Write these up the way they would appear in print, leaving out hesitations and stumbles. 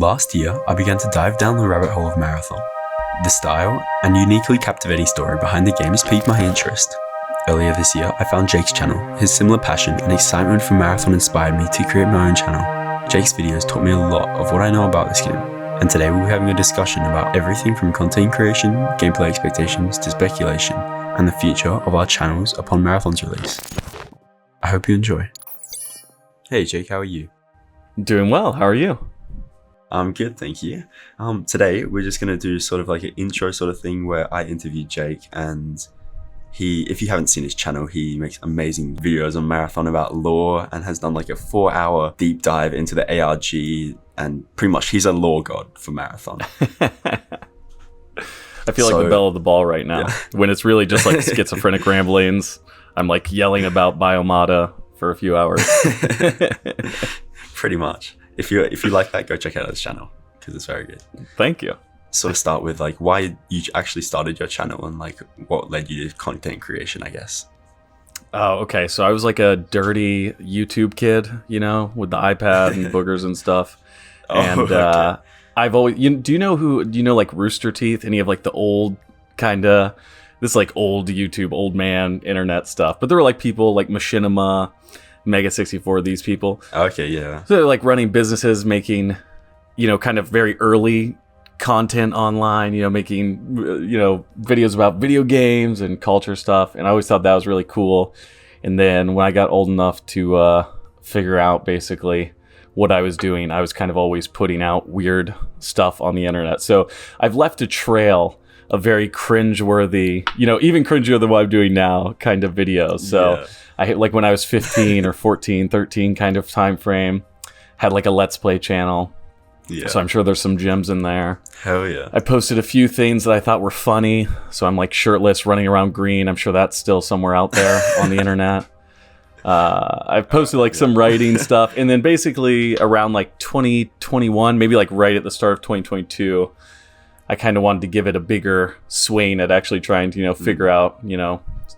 Last year, I began to dive down the rabbit hole of Marathon. The style and uniquely captivating story behind the games piqued my interest. Earlier this year, I found Jake's channel. His similar passion and excitement for Marathon inspired me to create my own channel. Jake's videos taught me a lot of what I know about this game, and today we'll be having a discussion about everything from content creation, gameplay expectations, to speculation, and the future of our channels upon Marathon's release. I hope you enjoy. Hey Jake, how are you? Doing well, how are you? I'm good, thank you. Today we're just going to do sort of like an intro sort of thing where I interviewed Jake, and if you haven't seen his channel, he makes amazing videos on Marathon about lore and has done like a 4-hour deep dive into the ARG, and pretty much he's a lore god for Marathon. I feel like the belle of the ball right now. Yeah. When it's really just like schizophrenic ramblings. I'm like yelling about Biomata for a few hours. Pretty much. If you like that, go check out his channel because it's very good. Thank you. So to start with, like, why you actually started your channel and like what led you to content creation, I guess. Oh, okay. So I was like a dirty YouTube kid, you know, with the iPad and boogers and stuff. Okay. I've always, do you know like Rooster Teeth? Any of like the old kind of, this like old YouTube, old man internet stuff. But there were like people like Machinima, Mega 64, these people. Okay, yeah. So they're like running businesses, making, kind of very early content online, making, videos about video games and culture stuff. And I always thought that was really cool. And then when I got old enough to figure out basically what I was doing, I was kind of always putting out weird stuff on the internet. So I've left a trail of very cringeworthy, even cringier than what I'm doing now kind of videos. So yeah. I hit like when I was 15 or 14, 13 kind of time frame, had like a Let's Play channel. Yeah. So I'm sure there's some gems in there. Hell yeah. I posted a few things that I thought were funny. So I'm like shirtless running around green. I'm sure that's still somewhere out there on the internet. I've posted like some writing stuff. And then basically around like 2021, maybe like right at the start of 2022, I kind of wanted to give it a bigger swing at actually trying to, figure out,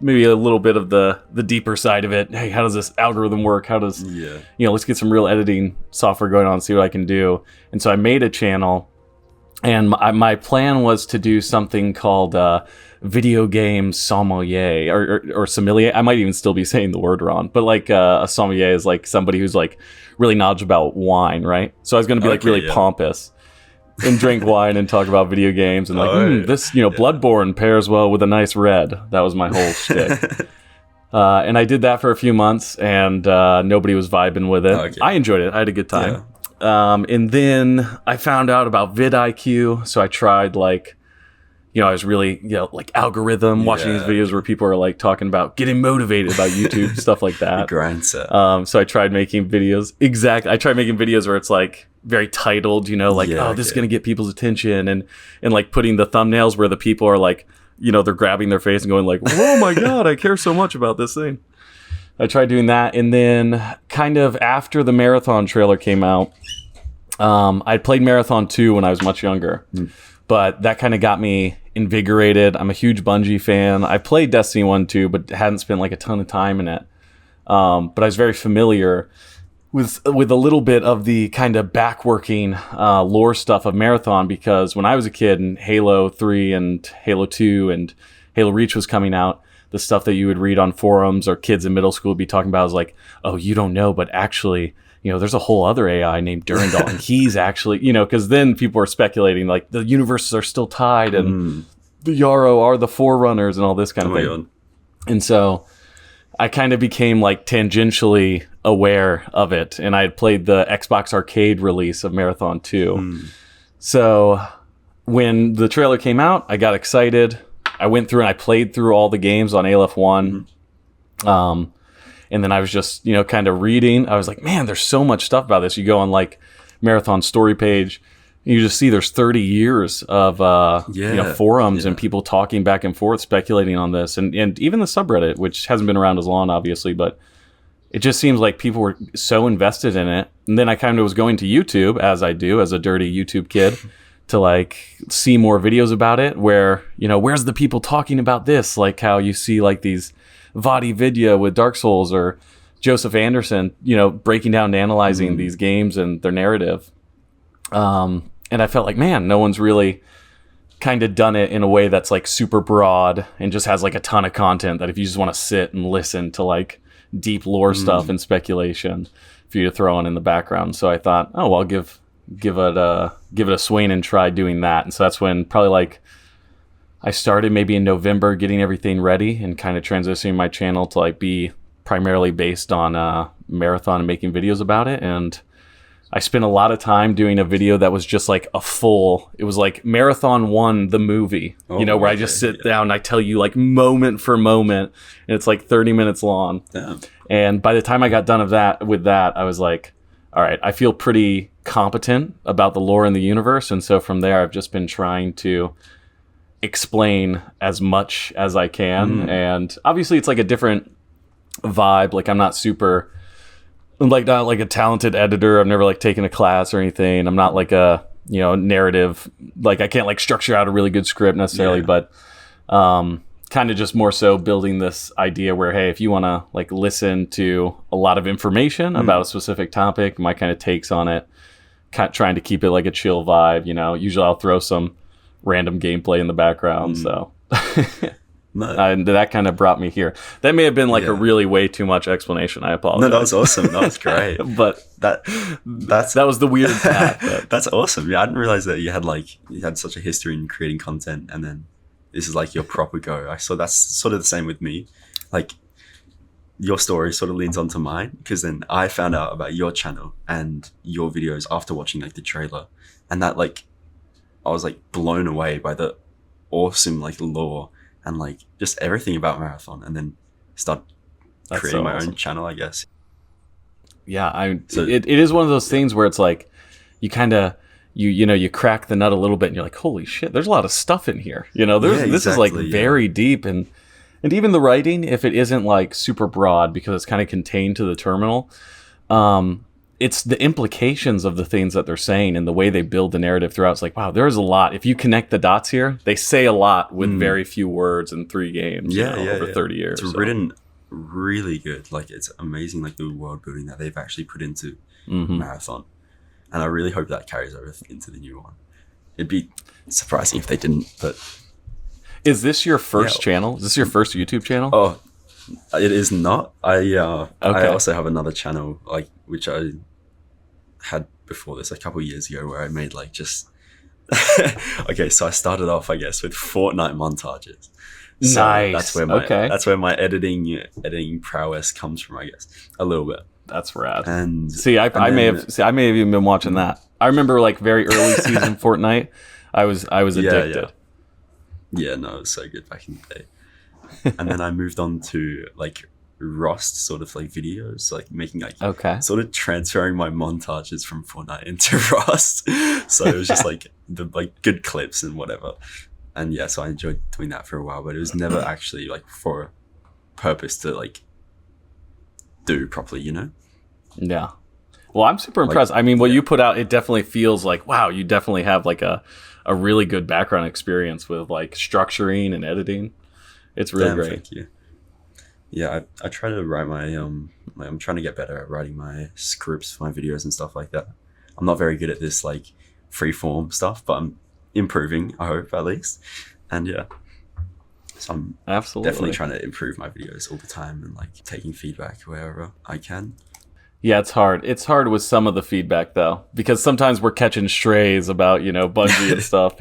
maybe a little bit of the deeper side of it. Hey, how does this algorithm work? How does, let's get some real editing software going on and see what I can do. And so I made a channel, and my plan was to do something called video game sommelier or sommelier. I might even still be saying the word wrong, but like a sommelier is like somebody who's like really knowledgeable about wine, right? So I was going to be like really pompous and drink wine and talk about video games and like this Bloodborne pairs well with a nice red. That was my whole shtick. And I did that for a few months, and nobody was vibing with it. Okay. I enjoyed it. I had a good time. Yeah. And then I found out about vidIQ, so I tried like, I was really, like algorithm, watching these videos where people are like talking about getting motivated about YouTube, stuff like that. Grind set. So I tried making videos. Exactly. I tried making videos where it's like very titled, this is going to get people's attention, and like putting the thumbnails where the people are like, they're grabbing their face and going like, oh my God, I care so much about this thing. I tried doing that. And then kind of after the Marathon trailer came out, I'd played Marathon 2 when I was much younger, but that kind of got me invigorated. I'm a huge Bungie fan. I played Destiny 1 too, but hadn't spent like a ton of time in it. But I was very familiar with a little bit of the kind of backworking lore stuff of Marathon, because when I was a kid and Halo 3 and Halo 2 and Halo Reach was coming out, the stuff that you would read on forums or kids in middle school would be talking about is like, oh, you don't know, but actually, there's a whole other AI named Durandal, and he's actually, because then people are speculating like the universes are still tied and the Yarrow are the Forerunners and all this kind of thing. God. And so I kind of became like tangentially aware of it, and I had played the Xbox Arcade release of Marathon 2. So when the trailer came out, I got excited. I went through and I played through all the games on ALF 1. And then I was just, kind of reading. I was like, man, there's so much stuff about this. You go on like Marathon story page, and you just see there's 30 years of forums and people talking back and forth, speculating on this. And even the subreddit, which hasn't been around as long, obviously, but it just seems like people were so invested in it. And then I kind of was going to YouTube, as I do as a dirty YouTube kid, to like see more videos about it where, where's the people talking about this? Like how you see like these Vadi Vidya with Dark Souls or Joseph Anderson, breaking down and analyzing these games and their narrative. And I felt like, man, no one's really kind of done it in a way that's like super broad and just has like a ton of content that if you just want to sit and listen to like deep lore stuff and speculation for you to throw on in the background. So I thought, oh, well, I'll give it a swing and try doing that. And so that's when probably like I started maybe in November getting everything ready and kind of transitioning my channel to like be primarily based on Marathon and making videos about it. And I spent a lot of time doing a video that was just like it was like Marathon 1, the movie, where I just sit down and I tell you like moment for moment, and it's like 30 minutes long. Damn. And by the time I got done with that, I was like, all right, I feel pretty competent about the lore in the universe. And so from there, I've just been trying to explain as much as I can. And obviously it's like a different vibe. Like I'm not a talented editor. I've never like taken a class or anything. I'm not like a, narrative, like I can't like structure out a really good script necessarily, but kind of just more so building this idea where, hey, if you want to like listen to a lot of information about a specific topic, my kind of takes on it, trying to keep it like a chill vibe, usually I'll throw some random gameplay in the background. So and that kind of brought me here. That may have been like a really way too much explanation. I apologize. No, that was awesome. That was great. But that was the weird path. That's awesome. Yeah, I didn't realize that you had such a history in creating content, and then this is like your proper go. I saw that's sort of the same with me. Like your story sort of leans onto mine, because then I found out about your channel and your videos after watching like the trailer, and that like I was like blown away by the awesome like lore and like just everything about Marathon, and then start creating my own channel, I guess. Yeah, it is one of those things where it's like you kind of you crack the nut a little bit and you're like, holy shit, there's a lot of stuff in here. This is like very deep, and even the writing, if it isn't like super broad because it's kind of contained to the terminal, it's the implications of the things that they're saying and the way they build the narrative throughout. It's like, wow, there's a lot. If you connect the dots here, they say a lot with very few words in 3 games over 30 years. It's written really good. Like, it's amazing, like the world building that they've actually put into Marathon. And I really hope that carries over into the new one. It'd be surprising if they didn't, but... Is this your first channel? Is this your first YouTube channel? Oh, it is not. I also have another channel, like, which I had before this a couple of years ago, where I made like just okay, so I started off, I guess, with Fortnite montages. So nice. That's where my editing prowess comes from, I guess, a little bit. That's rad. And I may have even been watching that. I remember like very early season Fortnite. I was addicted. Yeah, no, it was so good back in the day. And then I moved on to like Rust sort of like videos, like making like sort of transferring my montages from Fortnite into Rust. So it was just like the like good clips and whatever. And yeah, so I enjoyed doing that for a while, but it was never actually like for a purpose to like do properly, Yeah. Well, I'm super impressed. I mean, what you put out, it definitely feels like, wow, you definitely have like a really good background experience with like structuring and editing. It's really great. Thank you. Yeah, I try to write my I'm trying to get better at writing my scripts for my videos and stuff like that. I'm not very good at this like free form stuff, but I'm improving, I hope, at least. And yeah, so I'm definitely trying to improve my videos all the time and like taking feedback wherever I can. Yeah, it's hard. It's hard with some of the feedback though, because sometimes we're catching strays about, Bungie and stuff.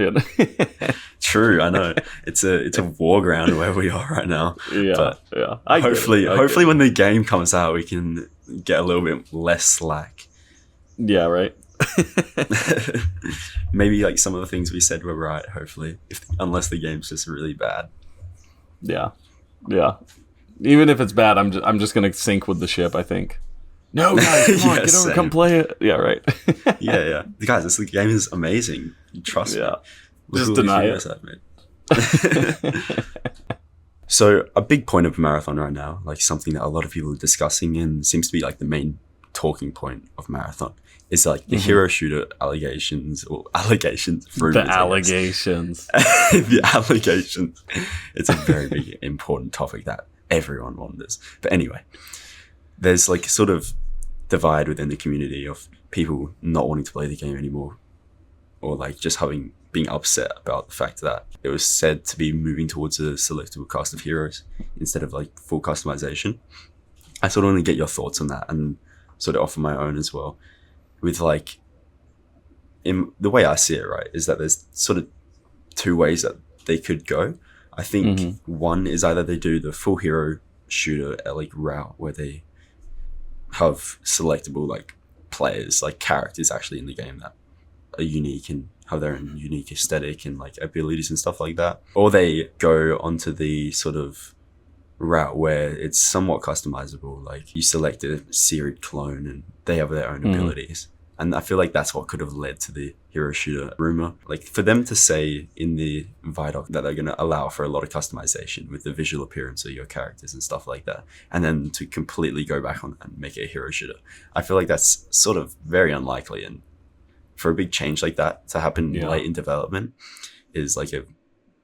True, I know. It's a war ground where we are right now. Yeah, but yeah. Hopefully when the game comes out, we can get a little bit less slack. Yeah, right. Maybe like some of the things we said were right, hopefully, unless the game's just really bad. Yeah. Even if it's bad, I'm just gonna sink with the ship, I think. No, guys, come on, get over, come play it. Yeah, right. yeah. Guys, this game is amazing. Trust me. Just deny it. So a big point of Marathon right now, like something that a lot of people are discussing and seems to be like the main talking point of Marathon, is like the hero shooter allegations. Rumors, the allegations. The allegations. It's a very big, important topic that everyone wonders. But anyway, there's like sort of divide within the community of people not wanting to play the game anymore or like just being upset about the fact that it was said to be moving towards a selectable cast of heroes instead of like full customization. I sort of want to get your thoughts on that and sort of offer my own as well. With like, in the way I see it, right, is that there's sort of two ways that they could go. I think one is either they do the full hero shooter like route where they have selectable like players, like characters actually in the game that are unique and have their own unique aesthetic and like abilities and stuff like that. Or they go onto the sort of route where it's somewhat customizable, like you select a seared clone and they have their own abilities. And I feel like that's what could have led to the hero shooter rumor. Like for them to say in the Vidoc that they're going to allow for a lot of customization with the visual appearance of your characters and stuff like that, and then to completely go back on and make it a hero shooter, I feel like that's sort of very unlikely. And for a big change like that to happen late in development is like a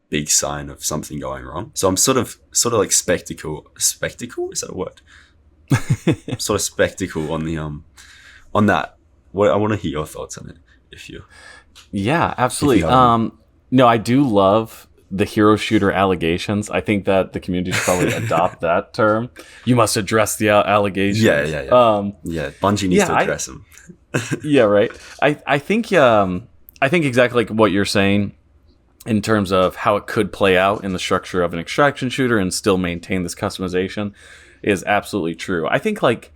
big sign of something going wrong. So I'm sort of like spectacle, is that a word? Sort of spectacle on the on that. What I want to hear your thoughts on it, if you. Yeah, absolutely. No, I do love the hero shooter allegations. I think that the community should probably adopt that term. You must address the allegations. Yeah. Bungie needs to address them. Yeah, right. I think exactly like what you're saying in terms of how it could play out in the structure of an extraction shooter and still maintain this customization is absolutely true. I think like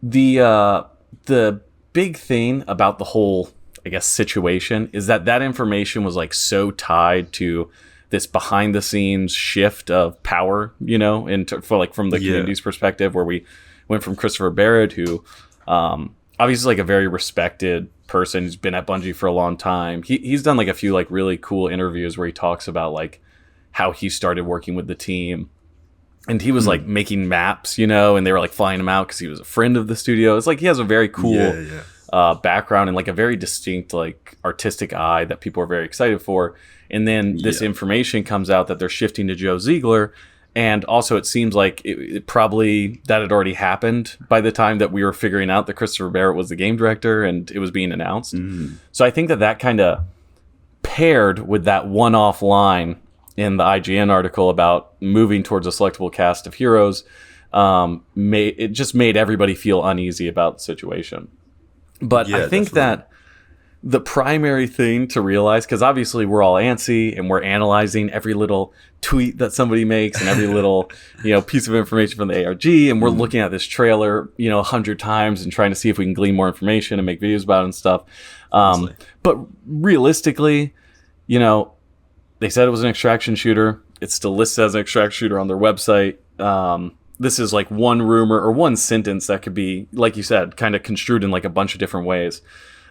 the big thing about the whole, I guess, situation is that information was like so tied to this behind the scenes shift of power, you know, from the community's perspective, where we went from Christopher Barrett, who obviously like a very respected person who's been at Bungie for a long time. He's done like a few like really cool interviews where he talks about like how he started working with the team. And he was like making maps, you know, and they were like flying him out because he was a friend of the studio. It's like he has a very cool background and like a very distinct like artistic eye that people are very excited for. And then this information comes out that they're shifting to Joe Ziegler. And also it seems like it probably that had already happened by the time that we were figuring out that Christopher Barrett was the game director and it was being announced. So I think that kind of paired with that one-off line in the IGN article about moving towards a selectable cast of heroes, it made everybody feel uneasy about the situation. But I think that the primary thing to realize, because obviously we're all antsy and we're analyzing every little tweet that somebody makes and every little piece of information from the ARG, and we're looking at this trailer 100 times and trying to see if we can glean more information and make videos about it and stuff. But realistically, they said it was an extraction shooter. It's still listed as an extraction shooter on their website. This is like one rumor or one sentence that could be, like you said, kind of construed in like a bunch of different ways.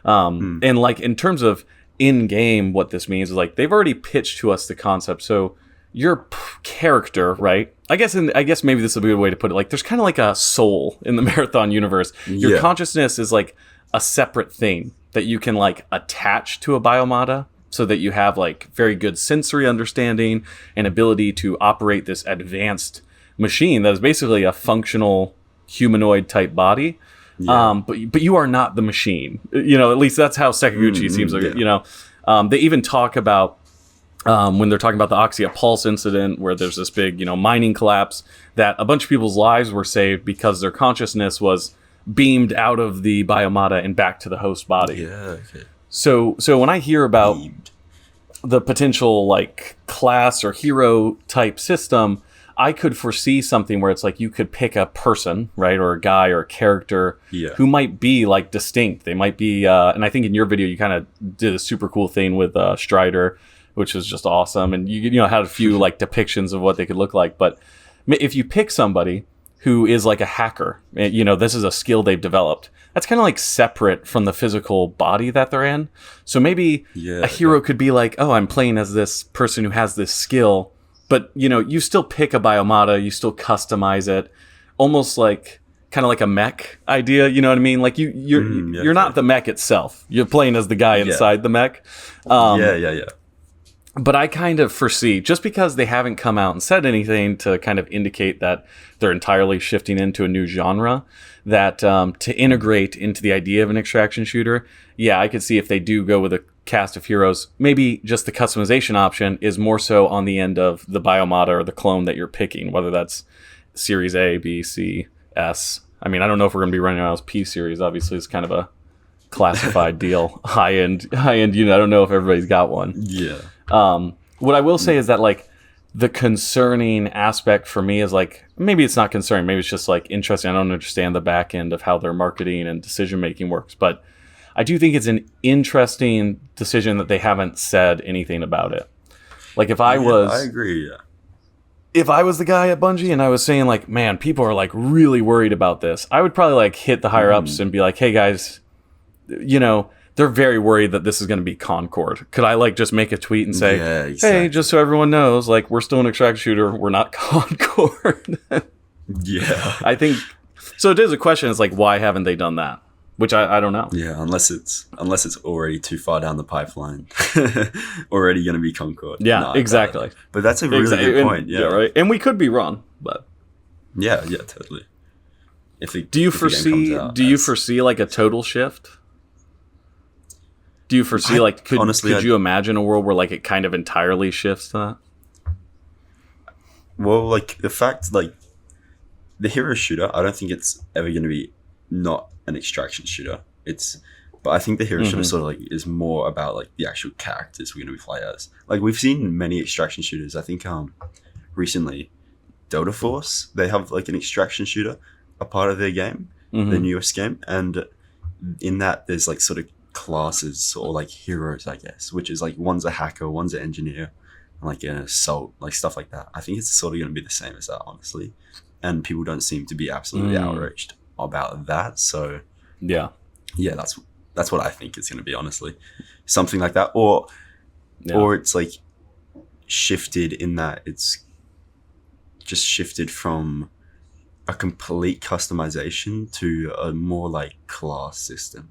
And like in terms of in-game, what this means is like they've already pitched to us the concept. So your character, right? I guess maybe this will be a way to put it. Like there's kind of like a soul in the Marathon universe. Your consciousness is like a separate thing that you can like attach to a biomata, so that you have like very good sensory understanding and ability to operate this advanced machine that is basically a functional humanoid type body. But you are not the machine. At least that's how Sakaguchi seems like. They even talk about when they're talking about the Oxia Pulse incident, where there's this big mining collapse, that a bunch of people's lives were saved because their consciousness was beamed out of the biomata and back to the host body. So when I hear about the potential like class or hero type system, I could foresee something where it's like you could pick a person, right, or a guy or a character who might be like distinct. They might be, and I think in your video you kind of did a super cool thing with Strider, which was just awesome, and you had a few like depictions of what they could look like. But if you pick somebody who is like a hacker, this is a skill they've developed, that's kind of like separate from the physical body that they're in. So maybe a hero could be like, oh, I'm playing as this person who has this skill, but you still pick a biomata, you still customize it, almost like kind of like a mech idea. You know what I mean? Like you're not the mech itself. You're playing as the guy inside the mech. But I kind of foresee, just because they haven't come out and said anything to kind of indicate that they're entirely shifting into a new genre, that to integrate into the idea of an extraction shooter, I could see if they do go with a cast of heroes. Maybe just the customization option is more so on the end of the biomata or the clone that you're picking, whether that's Series A, B, C, S. I mean, I don't know if we're going to be running out of P series. Obviously, it's kind of a classified deal. High end unit. I don't know if everybody's got one. Yeah. What I will say is that, like, the concerning aspect for me is, like, maybe it's not concerning. Maybe it's just, like, interesting. I don't understand the back end of how their marketing and decision making works, but I do think it's an interesting decision that they haven't said anything about it. Like, if I agree. Yeah. If I was the guy at Bungie and I was saying, like, man, people are, like, really worried about this, I would probably, like, hit the higher ups and be like, hey guys, you know, they're very worried that this is going to be Concord. Could I, like, just make a tweet and say, hey, just so everyone knows, like, we're still an extraction shooter, we're not Concord. Yeah. I think so. It is a question. It's like, why haven't they done that? Which I don't know. Yeah, unless it's already too far down the pipeline, already going to be Concord. Yeah, no, exactly. But that's a really good point. Yeah, right. And we could be wrong, but yeah, totally. Do you foresee like a total shift? Do you foresee could you imagine a world where, like, it kind of entirely shifts to that? Well, like, the fact, like, the hero shooter, I don't think it's ever going to be not an extraction shooter. But I think the hero shooter sort of, like, is more about, like, the actual characters we're going to be playing as. Like, we've seen many extraction shooters. I think recently Delta Force, they have, like, an extraction shooter, a part of their game, the newest game, and in that there's, like, sort of classes or, like, heroes, I guess, which is, like, one's a hacker, one's an engineer, and, like, an assault, like, stuff like that. I think it's sort of going to be the same as that, honestly, and people don't seem to be absolutely outraged about that. So yeah, that's what I think it's going to be, honestly, something like that, or it's, like, shifted in that it's just shifted from a complete customization to a more, like, class system.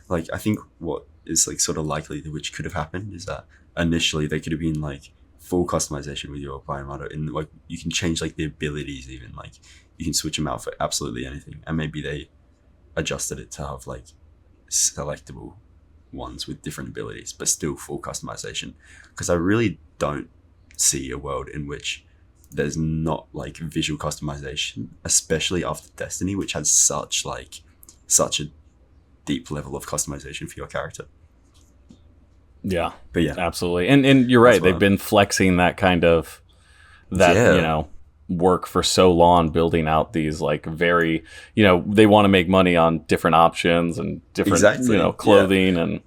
Like, I think what is, like, sort of likely, which could have happened, is that initially they could have been, like, full customization with your biomodo, and, like, you can change, like, the abilities even, like, you can switch them out for absolutely anything, and maybe they adjusted it to have, like, selectable ones with different abilities, but still full customization, because I really don't see a world in which there's not, like, visual customization, especially after Destiny, which has such a deep level of customization for your character. Yeah, but yeah, absolutely. And you're right. They've been flexing that kind of work for so long, building out these, like, very, they want to make money on different options and different, clothing and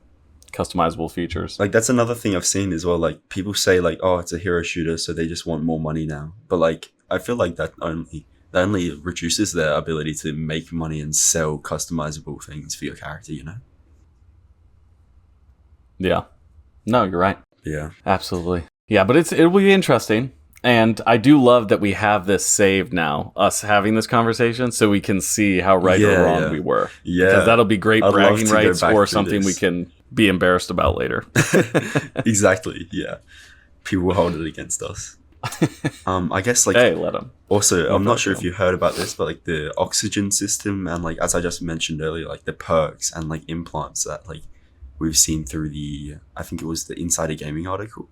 customizable features. Like, that's another thing I've seen as well. Like, people say, like, oh, it's a hero shooter, so they just want more money now. But, like, I feel like that only reduces their ability to make money and sell customizable things for your character, Yeah. No, you're right. Yeah. Absolutely. Yeah, but it will be interesting. And I do love that we have this saved now, us having this conversation, so we can see how right or wrong we were. Yeah. Because that'll be great bragging rights or something we can be embarrassed about later. Exactly, yeah. People will hold it against us. I guess, like, hey, let them. Also, I'm not sure if you heard about this, but, like, the oxygen system and, like, as I just mentioned earlier, like, the perks and, like, implants that, like, we've seen through I think it was the Insider Gaming article.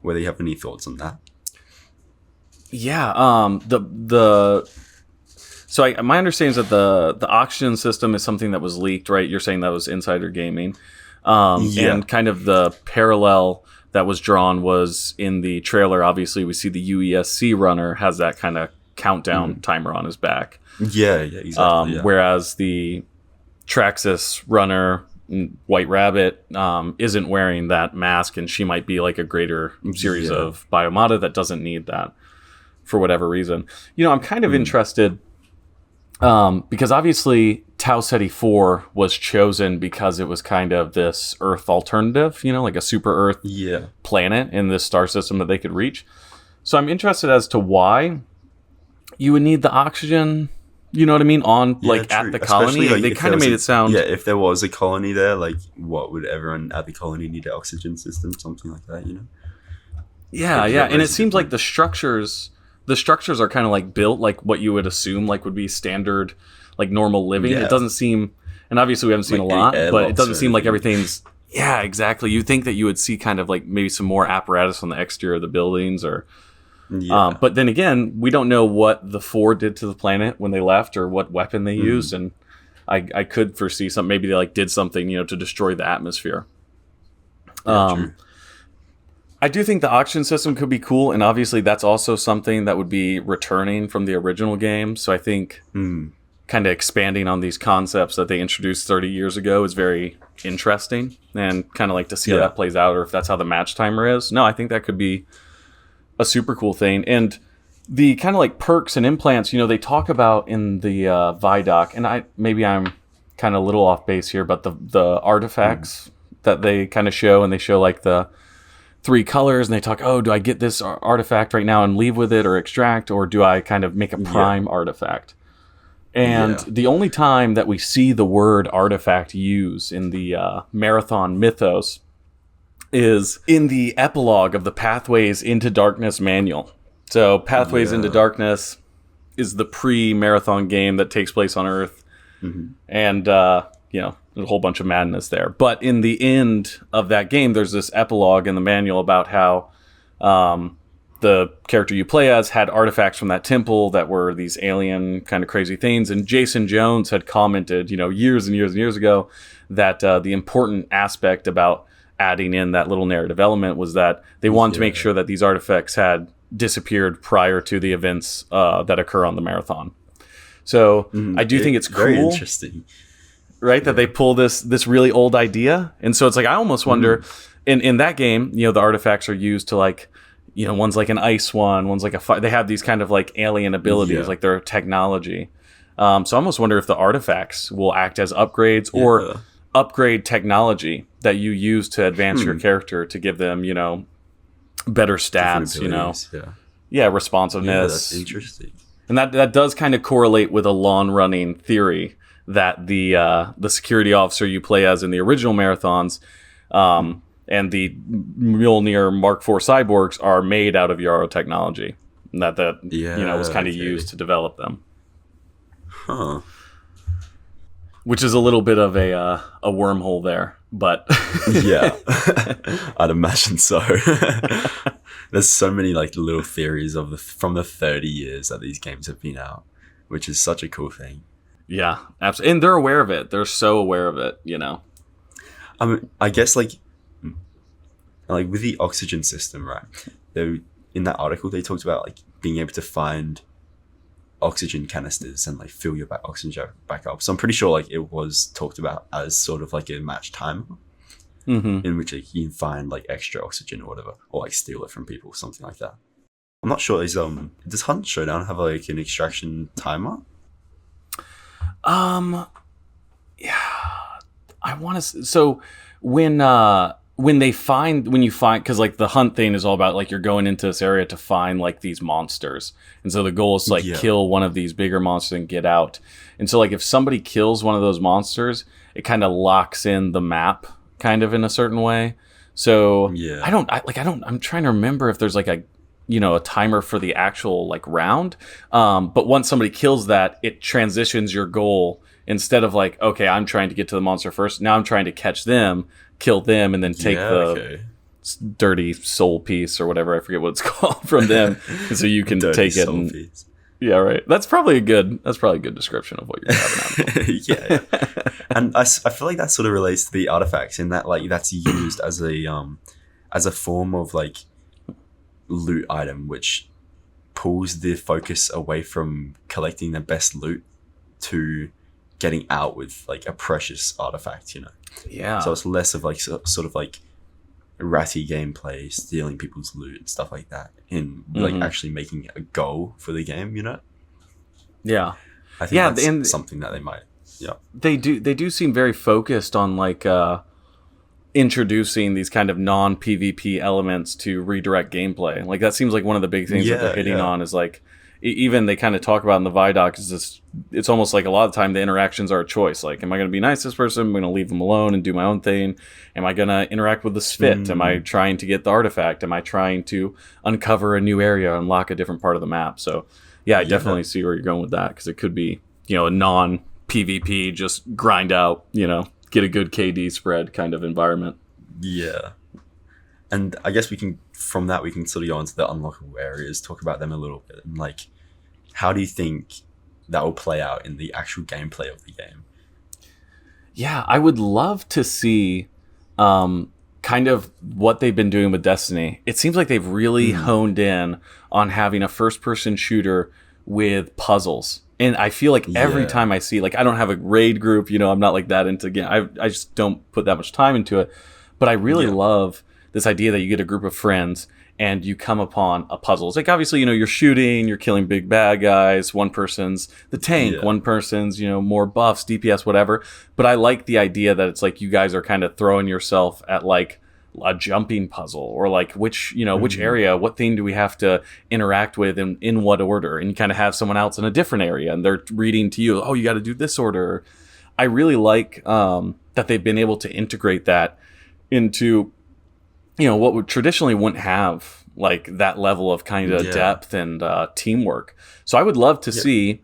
Whether you have any thoughts on that? Yeah, so my understanding is that the oxygen system is something that was leaked, right? You're saying that was Insider Gaming, and kind of the parallel that was drawn was in the trailer. Obviously, we see the UESC runner has that kind of countdown timer on his back. Yeah, exactly. Whereas the Traxxas runner, White Rabbit, isn't wearing that mask, and she might be, like, a greater series of biomata that doesn't need that for whatever reason. I'm kind of interested because obviously Tau Ceti 4 was chosen because it was kind of this Earth alternative, like a super Earth planet in this star system that they could reach. So I'm interested as to why you would need the oxygen, you know what I mean, on at the colony. Like, they kind of made it sound... Yeah, if there was a colony there, like, what would everyone at the colony need an oxygen system? Something like that, Yeah, and it seems like the structures are kind of, like, built like what you would assume, like, would be standard, like, normal living. It doesn't seem, and obviously we haven't seen a lot, but it doesn't seem like everything's Yeah, exactly. You think that you would see kind of like maybe some more apparatus on the exterior of the buildings, or but then again, we don't know what the Four did to the planet when they left, or what weapon they used, and I could foresee something. Maybe they like did something, to destroy the atmosphere. True. I do think the auction system could be cool, and obviously that's also something that would be returning from the original game. So I think kind of expanding on these concepts that they introduced 30 years ago is very interesting, and kind of like to see how that plays out, or if that's how the match timer is. No, I think that could be a super cool thing. And the kind of like perks and implants, they talk about in the Vidoc, and I'm kind of a little off base here, but the artifacts that they kind of show, and they show like the 3 colors, and they talk, do I get this artifact right now and leave with it, or extract, or do I kind of make a prime artifact? And the only time that we see the word artifact used in the Marathon mythos is in the epilogue of the Pathways into Darkness manual. So Pathways into Darkness is the pre-Marathon game that takes place on Earth. And, there's a whole bunch of madness there. But in the end of that game, there's this epilogue in the manual about how the character you play as had artifacts from that temple that were these alien kind of crazy things. And Jason Jones had commented, years and years and years ago, that the important aspect about adding in that little narrative element was that they wanted to make sure that these artifacts had disappeared prior to the events that occur on the marathon. So I do think it's cool. Very interesting. Right, that they pull this really old idea. And so it's like, I almost wonder, in that game, the artifacts are used to like, one's like an ice one, one's like a fire. They have these kind of like alien abilities, like their technology. So I almost wonder if the artifacts will act as upgrades or upgrade technology that you use to advance your character to give them, better stats, responsiveness. Yeah, that's interesting. And that does kind of correlate with a long-running theory that the security officer you play as in the original marathons and the Mjolnir Mark IV cyborgs are made out of Yarrow technology. And that was kind of used to develop them. Huh. Which is a little bit of a wormhole there, but... Yeah, I'd imagine so. There's so many like little theories from the 30 years that these games have been out, which is such a cool thing. Yeah, absolutely. And they're aware of it. They're so aware of it, I mean, I guess like with the oxygen system, right? In that article, they talked about like being able to find oxygen canisters and like fill your oxygen back up. So I'm pretty sure like it was talked about as sort of like a match timer in which like, you can find like extra oxygen or whatever, or like steal it from people, something like that. I'm not sure. Does Hunt Showdown have like an extraction timer? Yeah, I want to. So when you find, because like the hunt thing is all about like you're going into this area to find like these monsters, and so the goal is to like kill one of these bigger monsters and get out. And so like if somebody kills one of those monsters, it kind of locks in the map kind of in a certain way. So I'm trying to remember if there's like a timer for the actual like round. But once somebody kills that, it transitions your goal. Instead of like, okay, I'm trying to get to the monster first. Now I'm trying to catch them, kill them, and then take the dirty soul piece or whatever. I forget what it's called from them. And so you can take it. And, piece. Yeah, right. That's probably a good description of what you're having out. Yeah. And I feel like that sort of relates to the artifacts in that like that's used as a form of like loot item, which pulls the focus away from collecting the best loot to getting out with like a precious artifact, Yeah. So it's less of like sort of like ratty gameplay, stealing people's loot and stuff like that, in like actually making a goal for the game, Yeah. I think that's something that they might. Yeah. They do seem very focused on like introducing these kind of non-PvP elements to redirect gameplay. Like that seems like one of the big things that they're hitting on is like, even they kind of talk about in the Vidoc is this, it's almost like a lot of the time the interactions are a choice. Like, am I going to be nice to this person? I'm going to leave them alone and do my own thing. Am I going to interact with the Spit? Am I trying to get the artifact? Am I trying to uncover a new area, unlock a different part of the map? So yeah, I definitely see where you're going with that, because it could be, a non-PvP, just grind out, get a good KD spread kind of environment. Yeah. And I guess from that, we can sort of go into the unlockable areas, talk about them a little bit. And like, how do you think that will play out in the actual gameplay of the game? Yeah, I would love to see kind of what they've been doing with Destiny. It seems like they've really honed in on having a first-person shooter with puzzles. And I feel like every time I see, like, I don't have a raid group, I'm not like that into game. I just don't put that much time into it. But I really love this idea that you get a group of friends and you come upon a puzzle. It's like, obviously, you're shooting, you're killing big bad guys. One person's the tank, one person's, more buffs, DPS, whatever. But I like the idea that it's like you guys are kind of throwing yourself at like a jumping puzzle, or like which area, what thing do we have to interact with in what order? And you kind of have someone else in a different area and they're reading to you, oh, you got to do this order. I really like that they've been able to integrate that into what would traditionally wouldn't have like that level of kind of depth and teamwork. So I would love to see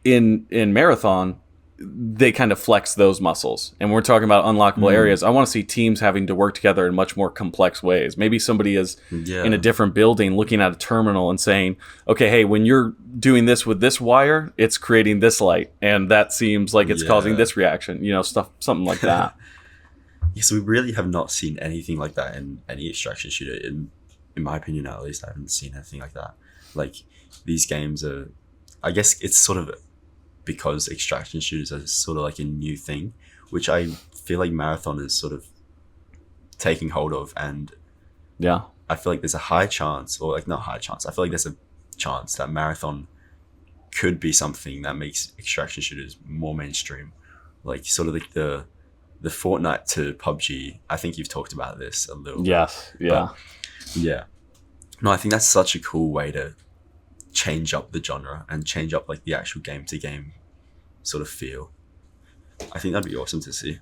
in Marathon, they kind of flex those muscles. And we're talking about unlockable areas. I want to see teams having to work together in much more complex ways. Maybe somebody is in a different building looking at a terminal and saying, okay, hey, when you're doing this with this wire, it's creating this light. And that seems like it's causing this reaction, something like that. Yes, we really have not seen anything like that in any extraction shooter. In my opinion, at least, I haven't seen anything like that. Like, these games are, I guess it's sort of because extraction shooters are sort of like a new thing, which I feel like Marathon is sort of taking hold of. And I feel like there's a high chance, or like not high chance, I feel like there's a chance that Marathon could be something that makes extraction shooters more mainstream. Like, sort of like the Fortnite to PUBG. I think you've talked about this a little bit. Yes, yeah. But, no, I think that's such a cool way to change up the genre and change up like the actual game to game sort of feel. I think that'd be awesome to see.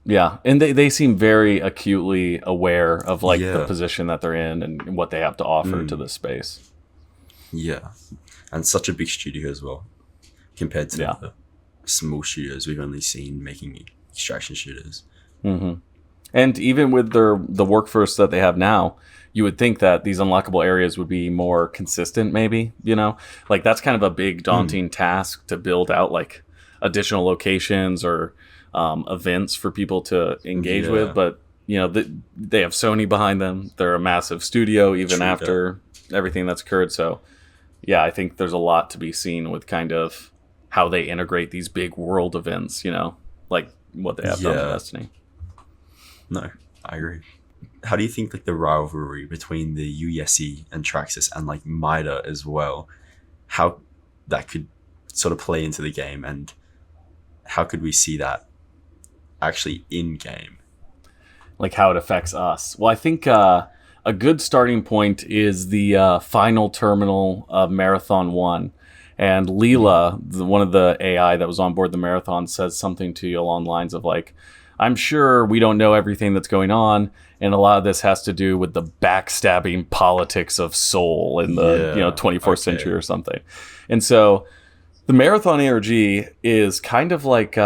Yeah, and they seem very acutely aware of like the position that they're in and what they have to offer to this space. Yeah, and such a big studio as well compared to the small studios we've only seen making extraction shooters. And even with the workforce that they have now, you would think that these unlockable areas would be more consistent, maybe, like that's kind of a big daunting task to build out like additional locations or events for people to engage with. But, they have Sony behind them. They're a massive studio, even after everything that's occurred. So, I think there's a lot to be seen with kind of how they integrate these big world events, like what they have done with Destiny. No, I agree. How do you think like the rivalry between the UESC and Traxxas and like MIDA as well, how that could sort of play into the game, and how could we see that actually in game? Like how it affects us. Well, I think a good starting point is the final terminal of Marathon 1. And Leela, one of the AI that was on board the Marathon, says something to you along the lines of like, I'm sure we don't know everything that's going on, and a lot of this has to do with the backstabbing politics of Seoul in the 24th century or something. And so the Marathon ARG is kind of like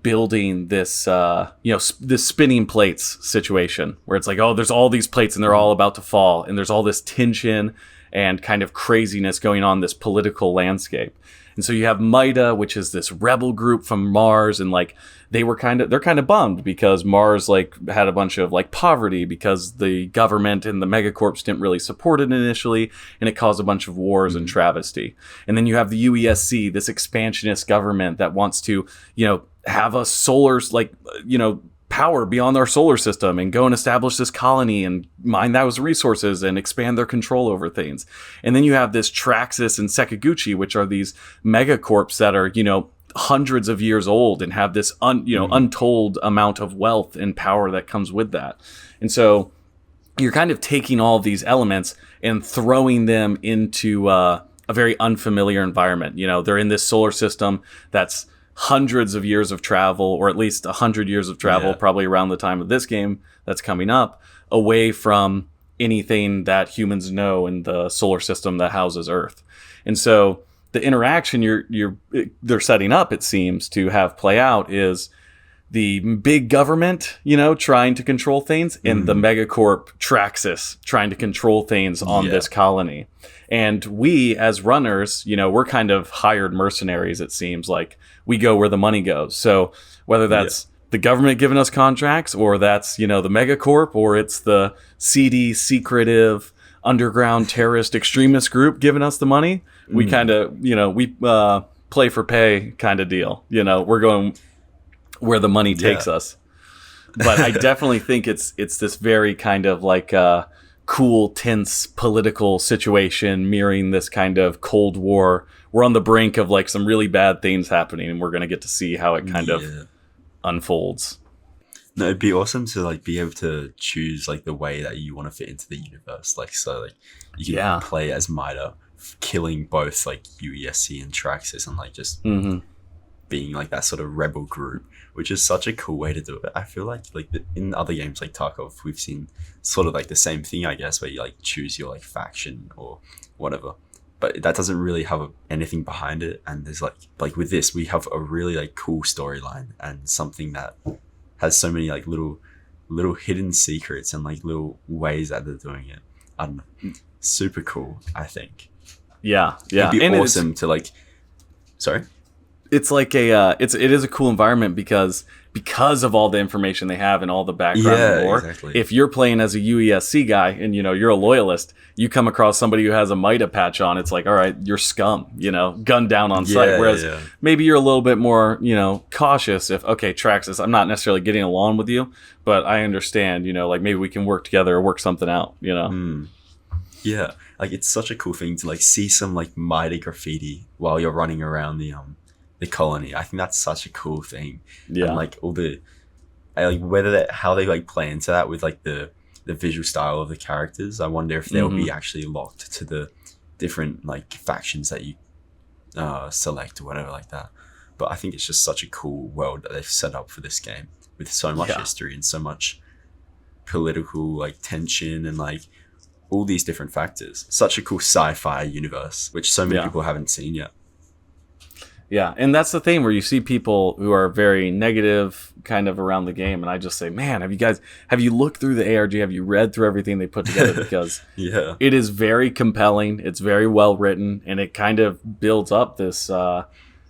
building this this spinning plates situation where it's like, oh, there's all these plates and they're all about to fall, and there's all this tension and kind of craziness going on in this political landscape. And so you have MIDA, which is this rebel group from Mars, and like they're kind of bummed because Mars like had a bunch of like poverty because the government and the megacorps didn't really support it initially, and it caused a bunch of wars and travesty. And then you have the UESC, this expansionist government that wants to, have a solar power beyond our solar system and go and establish this colony and mine those resources and expand their control over things. And then you have this Traxxas and Sakaguchi, which are these megacorps that are, hundreds of years old and have this untold amount of wealth and power that comes with that. And so you're kind of taking all of these elements and throwing them into a very unfamiliar environment. They're in this solar system that's hundreds of years of travel, or at least 100 years of travel, probably around the time of this game that's coming up, away from anything that humans know in the solar system that houses Earth. And so the interaction they're setting up, it seems, to have play out is the big government, trying to control things, and the megacorp Traxxas trying to control things on this colony. And we, as runners, we're kind of hired mercenaries, it seems like. We go where the money goes. So whether that's the government giving us contracts, or that's, the megacorp, or it's the seedy, secretive, underground terrorist extremist group giving us the money, we kind of, we play for pay kind of deal. We're going where the money takes us. But I definitely think it's this very kind of like cool, tense political situation mirroring this kind of Cold War. We're on the brink of like some really bad things happening, and we're going to get to see how it kind of unfolds. No, it'd be awesome to like be able to choose like the way that you want to fit into the universe. Like, so like you can play as Mida, killing both like UESC and Traxxas, and like just being like that sort of rebel group, which is such a cool way to do it. I feel like in other games like Tarkov, we've seen sort of like the same thing, I guess, where you like choose your like faction or whatever. But that doesn't really have anything behind it. And there's like with this, we have a really like cool storyline and something that has so many like little hidden secrets and like little ways that they're doing it. I don't know. Super cool, I think. Yeah. It'd be awesome to like... Sorry? It's like it is a cool environment because of all the information they have and all the background lore. Exactly. If you're playing as a UESC guy and you're a loyalist, you come across somebody who has a Mida patch on, it's like, all right, you're scum, gunned down on sight. Whereas maybe you're a little bit more, cautious if, okay, Traxxas, I'm not necessarily getting along with you, but I understand, like maybe we can work together or work something out, Yeah, like it's such a cool thing to like see some like Mida graffiti while you're running around the colony. I think that's such a cool thing. Yeah, and like all the how they like play into that with like the visual style of the characters. I wonder if they'll be actually locked to the different like factions that you select or whatever like that. But I think it's just such a cool world that they've set up for this game with so much history and so much political like tension and like all these different factors. Such a cool sci-fi universe, which so many people haven't seen yet. Yeah, and that's the thing where you see people who are very negative kind of around the game, and I just say, man, have you looked through the ARG? Have you read through everything they put together? Because it is very compelling, it's very well written, and it kind of builds up this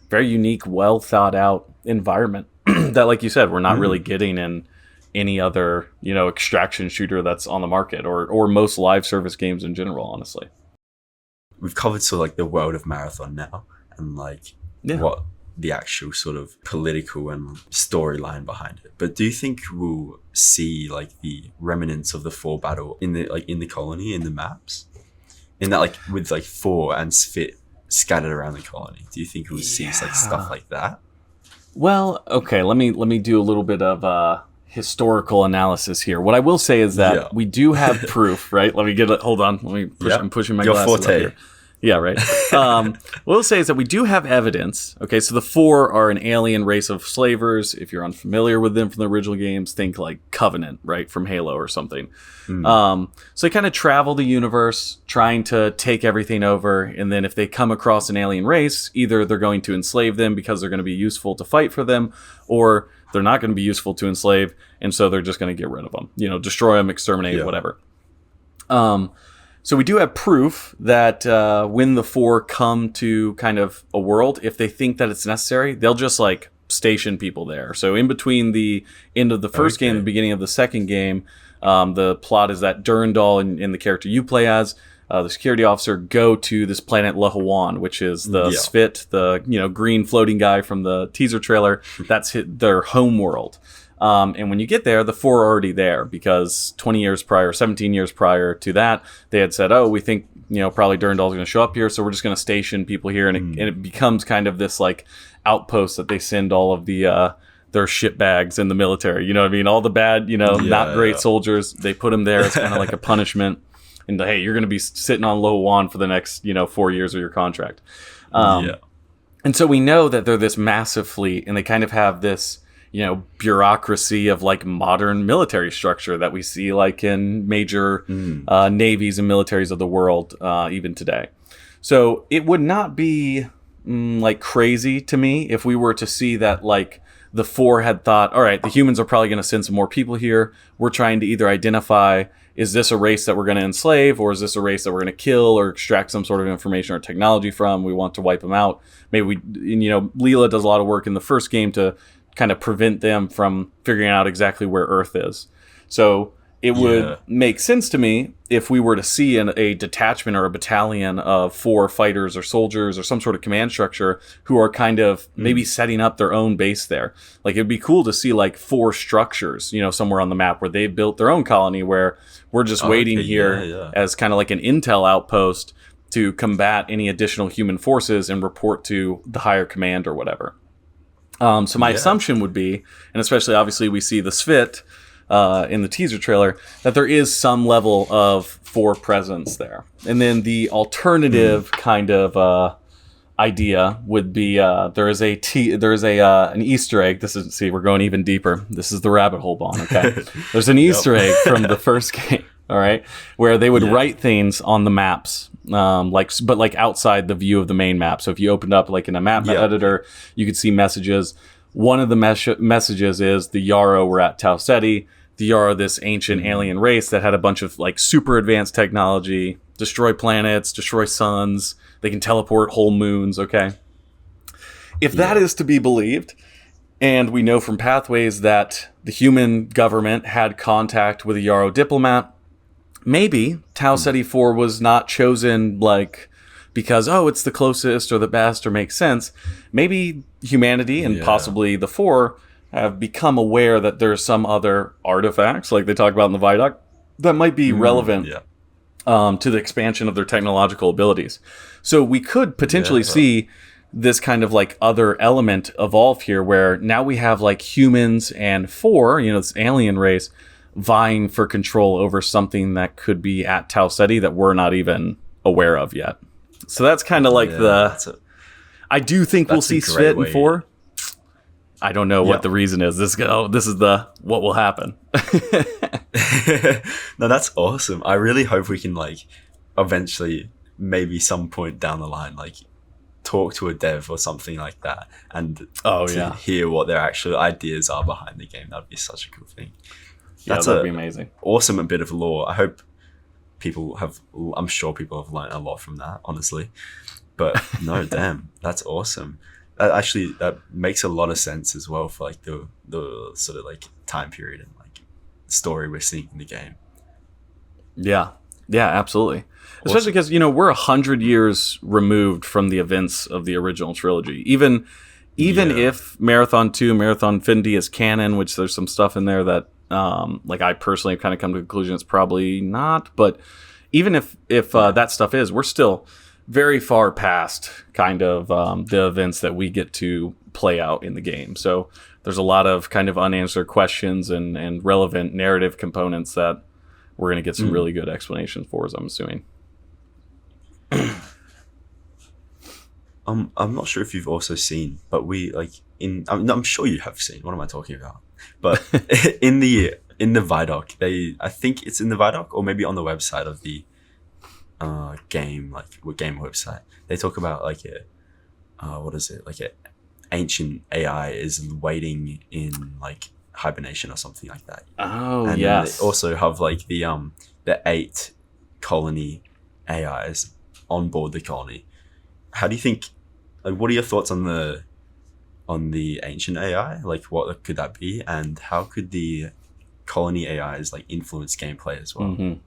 very unique, well thought out environment that, like you said, we're not really getting in any other, extraction shooter that's on the market, or most live service games in general, honestly. We've covered sort of like the world of Marathon now, and like what the actual sort of political and storyline behind it. But do you think we'll see like the remnants of the 4 battle in the colony, in the maps, in that like with like 4 and Sfit scattered around the colony? Do you think we'll see like stuff like that? Well, okay, let me do a little bit of historical analysis here. What I will say is that we do have proof, right? Let me get it. Hold on. Let me push. I'm pushing my glasses up here. Yeah, right. What we'll say is that we do have evidence. Okay, so the 4 are an alien race of slavers. If you're unfamiliar with them from the original games, think like Covenant, right, from Halo or something. So they kind of travel the universe trying to take everything over, and then if they come across an alien race, either they're going to enslave them because they're going to be useful to fight for them, or they're not going to be useful to enslave, and so they're just going to get rid of them. Destroy them, exterminate, whatever. So we do have proof that when the 4 come to kind of a world, if they think that it's necessary, they'll just like station people there. So in between the end of the first game and the beginning of the second game, the plot is that Durandal and the character you play as, the security officer, go to this planet Lahawan, which is the Sfit, the green floating guy from the teaser trailer. That's their home world. And when you get there, the 4 are already there because 17 years prior to that, they had said, we think, probably Durandal's going to show up here, so we're just going to station people here. And it becomes kind of this like outpost that they send all of the their shitbags in the military. You know what I mean? All the bad, not great soldiers, they put them there as kind of like a punishment. And hey, you're going to be sitting on Low Wan for the next, 4 years of your contract. And so we know that they're this massive fleet, and they kind of have this, bureaucracy of like modern military structure that we see like in major navies and militaries of the world even today. So it would not be like crazy to me if we were to see that like the 4 had thought, all right, the humans are probably going to send some more people here. We're trying to either identify, is this a race that we're going to enslave, or is this a race that we're going to kill or extract some sort of information or technology from? We want to wipe them out. Maybe Leela does a lot of work in the first game to kind of prevent them from figuring out exactly where Earth is. So it would make sense to me if we were to see a detachment or a battalion of 4 fighters or soldiers or some sort of command structure who are kind of maybe setting up their own base there. Like, it'd be cool to see like 4 structures, somewhere on the map where they've built their own colony, where we're just waiting here as kind of like an intel outpost to combat any additional human forces and report to the higher command or whatever. So my assumption would be, and especially obviously we see the Svit in the teaser trailer, that there is some level of 4 presence there. And then the alternative kind of idea would be there is an Easter egg. We're going even deeper. This is the rabbit hole, Bonn. Okay, there's an Easter egg from the first game. All right, where they would write things on the maps, but outside the view of the main map. So if you opened up like in a map editor, you could see messages. One of the messages is the Yarrow were at Tau Ceti. The Yarrow, this ancient alien race that had a bunch of like super advanced technology, destroy planets, destroy suns. They can teleport whole moons. Okay, if that is to be believed, and we know from Pathways that the human government had contact with a Yarrow diplomat, maybe Tau Ceti 4 was not chosen like because, it's the closest or the best or makes sense. Maybe humanity and possibly the 4 have become aware that there's some other artifacts, like they talk about in the Vidoc, that might be relevant to the expansion of their technological abilities. So we could potentially see this kind of like other element evolve here, where now we have like humans and 4, this alien race, vying for control over something that could be at Tau Ceti that we're not even aware of yet. So that's kind of like I do think we'll see Svit in 4. I don't know what the reason is. This is what will happen. No, that's awesome. I really hope we can like eventually, maybe some point down the line, like talk to a dev or something like that, and hear what their actual ideas are behind the game. That'd be such a cool thing. That'd be amazing. Awesome bit of lore. I hope I'm sure people have learned a lot from that, honestly. But no, damn, that's awesome. That makes a lot of sense as well for like the sort of like time period and like story we're seeing in the game. Yeah, absolutely. Awesome. Especially because we're 100 years removed from the events of the original trilogy. Even if Marathon 2, Marathon Infinity is canon, which there's some stuff in there that I personally have kind of come to the conclusion it's probably not. But even if that stuff is, we're still very far past kind of the events that we get to play out in the game. So there's a lot of kind of unanswered questions and relevant narrative components that we're going to get some really good explanations for, as I'm assuming. I'm not sure if you've also seen, but I'm sure you have seen. What am I talking about? But in the Vidoc, I think it's in the Vidoc or maybe on the website of the game website, they talk about like a ancient AI is waiting in like hibernation or something like that. And they also have like the 8 colony AIs on board the colony. How do you think, like, what are your thoughts on the ancient AI? Like, what could that be, and how could the colony AIs like influence gameplay as well?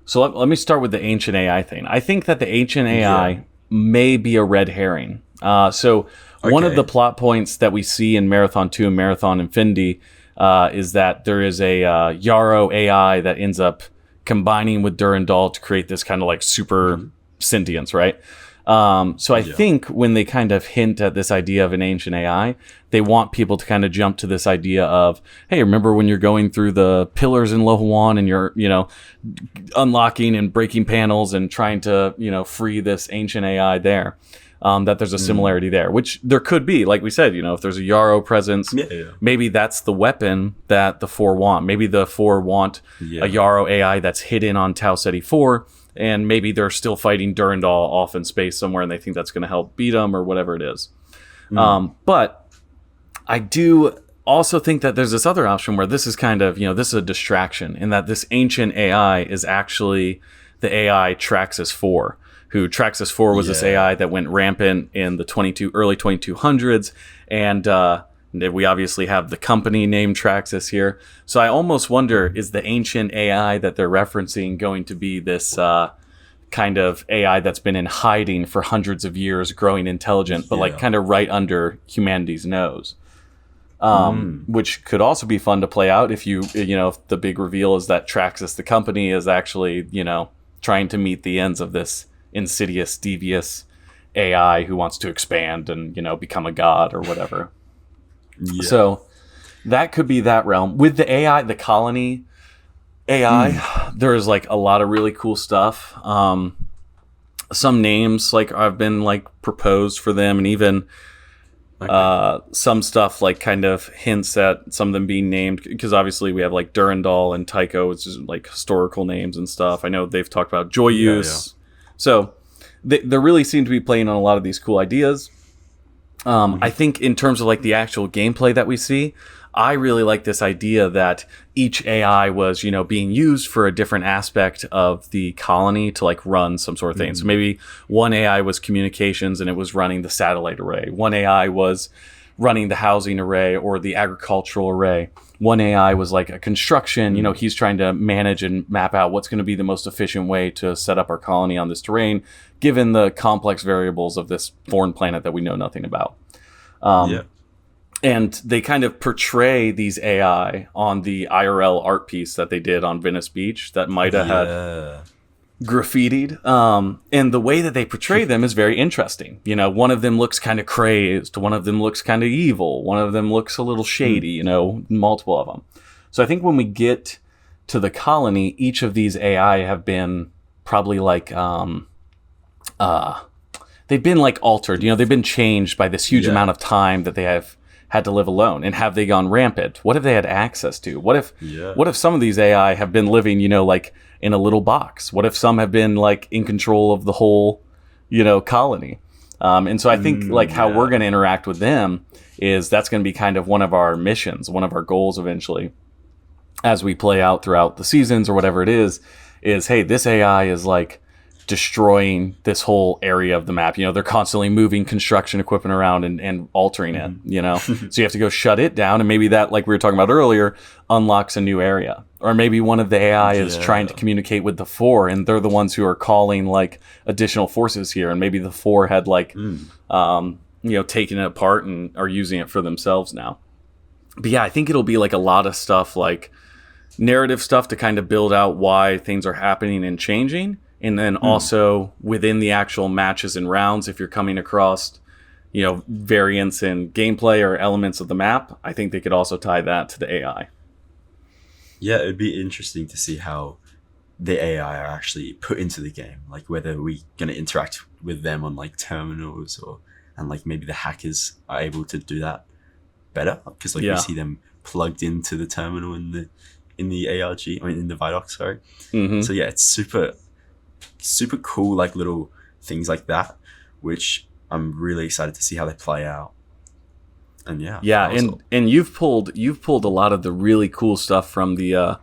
So let me start with the ancient AI thing. I think that the ancient AI may be a red herring. One of the plot points that we see in Marathon 2 and Marathon Infinity is that there is a Yarrow AI that ends up combining with Durandal to create this kind of like super sentience, right? I think when they kind of hint at this idea of an ancient AI, they want people to kind of jump to this idea of, hey, remember when you're going through the pillars in Lohawan and you're, unlocking and breaking panels and trying to, free this ancient AI there, that there's a similarity there, which there could be. Like we said, if there's a Yarrow presence, maybe that's the weapon that the 4 want. Maybe the 4 want a Yarrow AI that's hidden on Tau Ceti 4. And maybe they're still fighting Durandal off in space somewhere and they think that's going to help beat them or whatever it is. But I do also think that there's this other option where this is kind of, this is a distraction, in that this ancient AI is actually the AI Traxxas 4, who Traxxas 4 was this AI that went rampant in the early 2200s. And we obviously have the company named Traxxas here. So I almost wonder, is the ancient AI that they're referencing going to be this kind of AI that's been in hiding for hundreds of years, growing intelligent, but like kind of right under humanity's nose? Which could also be fun to play out if if the big reveal is that Traxxas, the company, is actually, trying to meet the ends of this insidious, devious AI who wants to expand and, become a god or whatever. Yeah. So that could be that realm. With the AI, the colony AI, there's like a lot of really cool stuff. Some names like have been like proposed for them, and even some stuff like kind of hints at some of them being named, because obviously we have like Durandal and Tycho, which is like historical names and stuff. I know they've talked about Joyous. So they really seem to be playing on a lot of these cool ideas. I think in terms of like the actual gameplay that we see, I really like this idea that each AI was, being used for a different aspect of the colony to like run some sort of thing. So maybe one AI was communications and it was running the satellite array. One AI was running the housing array or the agricultural array. One AI was like a construction, he's trying to manage and map out what's going to be the most efficient way to set up our colony on this terrain, given the complex variables of this foreign planet that we know nothing about. And they kind of portray these AI on the IRL art piece that they did on Venice Beach that Maida had graffitied. And the way that they portray them is very interesting. One of them looks kind of crazed. One of them looks kind of evil. One of them looks a little shady, multiple of them. So I think when we get to the colony, each of these AI have been probably like, they've been like altered, they've been changed by this huge amount of time that they have had to live alone. And have they gone rampant? What have they had access to? What if some of these AI have been living, like in a little box? What if some have been like in control of the whole, colony? And so I think how we're going to interact with them is that's going to be kind of one of our missions, one of our goals eventually, as we play out throughout the seasons or whatever it is, hey, this AI is like destroying this whole area of the map. They're constantly moving construction equipment around and altering it, so you have to go shut it down. And maybe that, like we were talking about earlier, unlocks a new area. Or maybe one of the AI is trying to communicate with the Four, and they're the ones who are calling like additional forces here. And maybe the Four had like, taken it apart and are using it for themselves now. But yeah, I think it'll be like a lot of stuff, like narrative stuff to kind of build out why things are happening and changing. And then also within the actual matches and rounds, if you're coming across, variants in gameplay or elements of the map, I think they could also tie that to the AI. Yeah, it'd be interesting to see how the AI are actually put into the game. Like whether we're going to interact with them on like terminals and like maybe the hackers are able to do that better. Because we see them plugged into the terminal in the in the Vidoc, sorry. So yeah, it's super cool, like little things like that, which I'm really excited to see how they play out. And and you've pulled a lot of the really cool stuff from the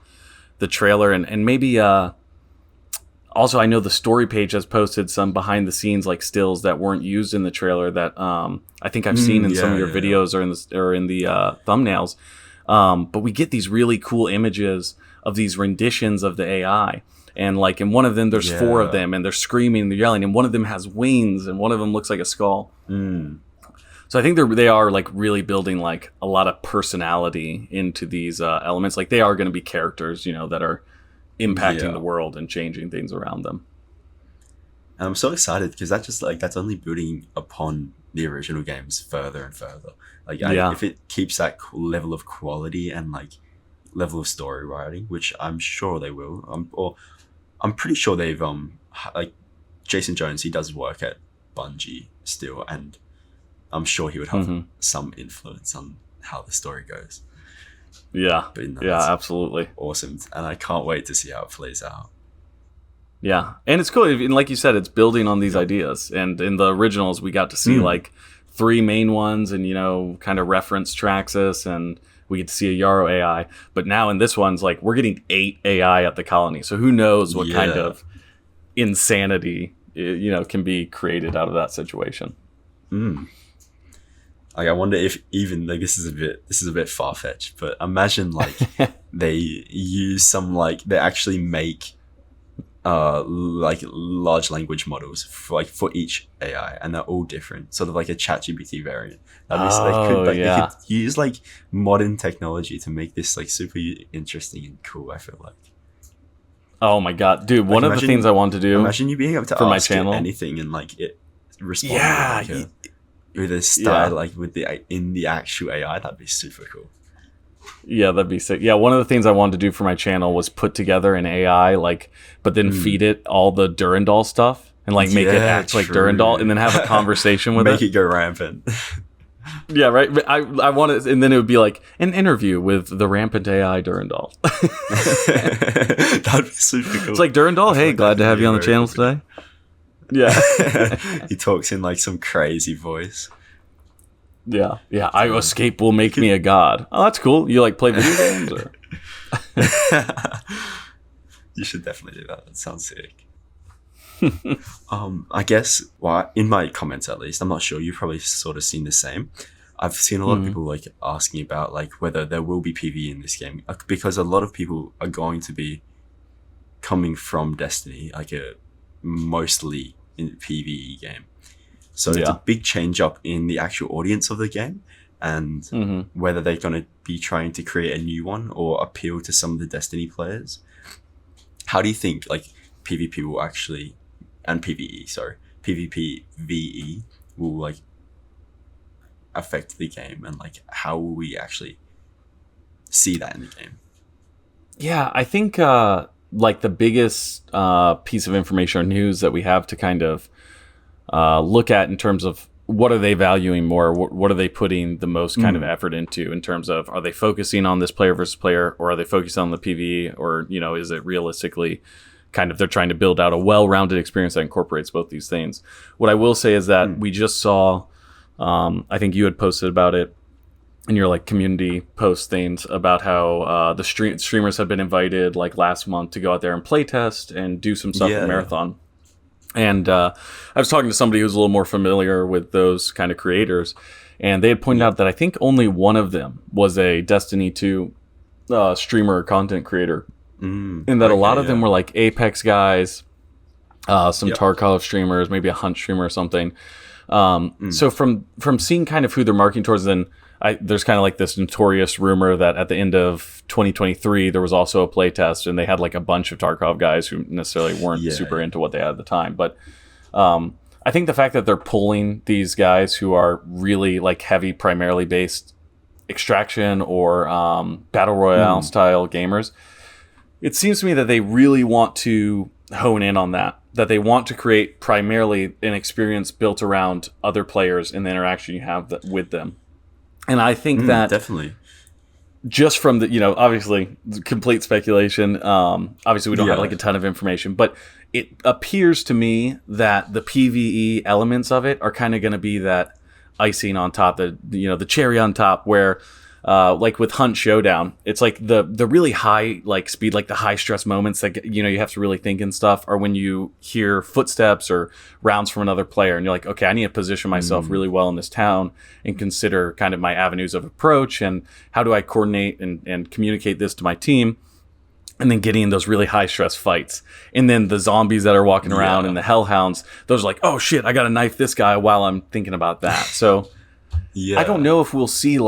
trailer, and maybe also I know the story page has posted some behind the scenes like stills that weren't used in the trailer that I think I've seen in some of your videos or in the thumbnails. But we get these really cool images of these renditions of the AI. And like in one of them, there's four of them, and they're screaming, and they're yelling, and one of them has wings, and one of them looks like a skull. So I think they are like really building like a lot of personality into these elements. Like they are going to be characters, that are impacting the world and changing things around them. And I'm so excited because that's only building upon the original games further and further. Like if it keeps that level of quality and like level of story writing, which I'm sure they will, I'm pretty sure they've like Jason Jones, he does work at Bungie still, and I'm sure he would have some influence on how the story goes. Yeah, absolutely. Awesome, and I can't wait to see how it plays out. Yeah, and it's cool. And like you said, it's building on these ideas. And in the originals, we got to see like 3 main ones, and kind of reference Traxxas, and we get to see a Yarrow AI. But now in this one's like we're getting 8 AI at the colony, so who knows what kind of insanity can be created out of that situation. Like, I wonder if even like this is a bit far fetched, but imagine like they use some they actually make like large language models for each AI, and they're all different, sort of like a ChatGPT variant. They could use like modern technology to make this like super interesting and cool. I feel like. Oh my god, dude! One of the things I want to do. Imagine you being able to for ask my channel anything and like it respond with a style like with in the actual AI. That'd be super cool. Yeah, that'd be sick. Yeah, one of the things I wanted to do for my channel was put together an AI, but then feed it all the Durandal stuff and make it act like Durandal, and then have a conversation with Make it go rampant. Yeah, right. I want it, and then it would be like an interview with the rampant AI Durandal. That'd be super cool. It's like, Durandal, hey, glad to have you on the channel today. Yeah. He talks in like some crazy voice. Yeah. I escape will make me a god. Oh, that's cool. You play video games? Or? You should definitely do that. That sounds sick. I guess, in my comments at least, I'm not sure, you've probably sort of seen the same. I've seen a lot of people asking about whether there will be PvE in this game, because a lot of people are going to be coming from Destiny, mostly in PvE game. So it's a big change up in the actual audience of the game, and whether they're going to be trying to create a new one or appeal to some of the Destiny players. How do you think PvP will actually, and PvE, sorry, PvP VE will affect the game, and how will we actually see that in the game? Yeah, I think the biggest piece of information or news that we have to kind of look at in terms of what are they valuing more, what are they putting the most kind of effort into in terms of, are they focusing on this player versus player, or are they focusing on the PvE, or is it realistically kind of they're trying to build out a well-rounded experience that incorporates both these things. What I will say is that we just saw, I think you had posted about it in your community post things about how the streamers have been invited last month to go out there and play test and do some stuff for Marathon. And I was talking to somebody who's a little more familiar with those kind of creators, and they had pointed out that I think only one of them was a Destiny 2 streamer or content creator, and that a lot of them were Apex guys, some Tarkov streamers, maybe a Hunt streamer or something. So from seeing kind of who they're marketing towards, then there's kind of this notorious rumor that at the end of 2023 there was also a playtest, and they had a bunch of Tarkov guys who necessarily weren't super into what they had at the time. But I think the fact that they're pulling these guys who are really heavy primarily based extraction or battle royale style gamers, it seems to me that they really want to hone in on that they want to create primarily an experience built around other players and the interaction you have with them. And I think that definitely, just from the, obviously complete speculation. Obviously we don't have a ton of information, but it appears to me that the PvE elements of it are kind of going to be that icing on top, the cherry on top, where with Hunt Showdown, it's the really high speed, the high stress moments that you have to really think and stuff, are when you hear footsteps or rounds from another player, and you're like, okay, I need to position myself really well in this town and consider kind of my avenues of approach and how do I coordinate and communicate this to my team. And then getting in those really high stress fights, and then the zombies that are walking around and the hellhounds, those are oh shit, I gotta knife this guy while I'm thinking about that. So I don't know if we'll see